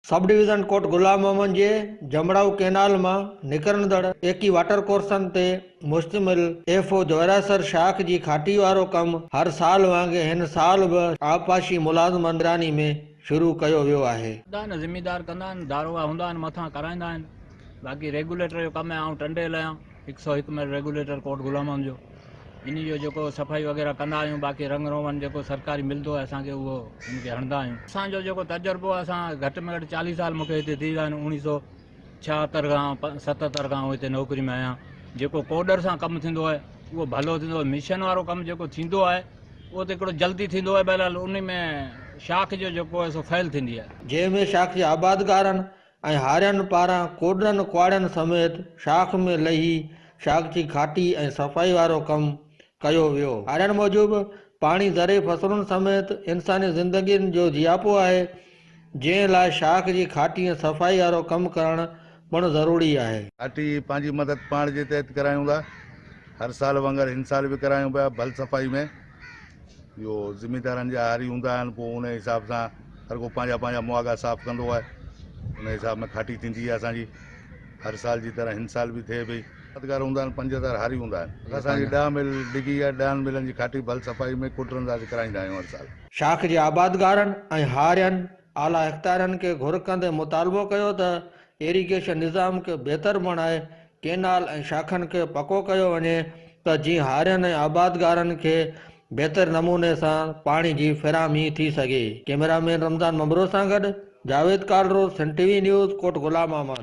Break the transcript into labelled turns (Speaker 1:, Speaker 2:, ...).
Speaker 1: Sub division कोट गुलाम मोहम्मद जे जमड़ाऊ canal में निकरंदड़ एकी water कोर्सन ते मुश्तमिल एफओ जोरासर शाख जी खाटी वारो कम हर साल वांगे हिन साल भी आबपाशी मुलाज़िम निगरानी में शुरू कयो वियो आहे।
Speaker 2: ज़िम्मेदार कंदा आहिनि, दारोगा हूंदा आहिनि, मथां कराईंदा आहिनि। बाक़ी रेगुलेटर जो कमु आहे। टंडे आहियां 101 में रेगुलेटर कोट गुलाम मोहम्मद जो इन जो जेको सफ़ाई वग़ैरह कंदा आहियूं। बाक़ी रंग रोगन जेको सरकारी मिलंदो आहे असांखे उहो उनखे हणंदा आहियूं। असांजो जेको तजुर्बो आहे, असां घटि में घटि 40 साल मूंखे हिते थी विया आहिनि। 1976 खां 77 खां हिते नौकरी में आहियां। जेको कोडर सां कमु थींदो आहे उहो भलो थींदो आहे। मिशन वारो कमु जेको थींदो आहे उहो त हिकिड़ो जल्दी थींदो आहे। बहरहाल उन में शाख जो जेको आहे सो फैल थींदी आहे।
Speaker 1: जंहिंमें शाख जे आबादगारनि ऐं हारियनि पारां कोडरनि कुआड़नि समेत शाख में लही शाख जी खाटी ऐं सफ़ाई वारो कमु कयो वियो। हारियनि मूजिबि पाणी ज़रे फसलुनि समेत इंसानी ज़िंदगियुनि जो जियापो आहे, जंहिं लाइ शाख जी खाटी ऐं सफ़ाई वारो कमु करणु पिणु ज़रूरी आहे।
Speaker 3: खाटी पंहिंजी मदद पाण जे तहत करायूं था। हर साल वांगुरु हिन साल बि करायूं पिया। भल सफ़ाई में इहो ज़िम्मेदारनि जा हारी हूंदा आहिनि। पोइ उन हिसाब सां हर को पंहिंजा पंहिंजा मुआगा साफ़ कंदो आहे। उन हिसाब में खाटी थींदी आहे असांजी। हर साल जी तरह हिन साल बि थिए पई। पदकार हूंदा आहिनि, 75 हारी हूंदा आहिनि। असांजी 10 मिल डिगी आहे। 10 मिलनि जी खाटी भल सफ़ाई में कुटरनि दासी कराईंदा आहियूं हर साल।
Speaker 1: शाख जे आबादगारनि ऐं हारियनि आला इख्तियारनि खे घुर कंदे मुतालबो कयो त इरिगेशन निज़ाम खे बहितर बणाए कैनाल ऐं शाखनि खे पको कयो वञे त जीअं हारियनि ऐं आबादगारनि खे बहितर नमूने सां पाणी जी फ़राहमी थी सघे। कैमरामैन रमज़ान ममरो सां गॾु जावेद कालरो, सन टीवी न्यूज़, कोट गुलाम मोहम्मद।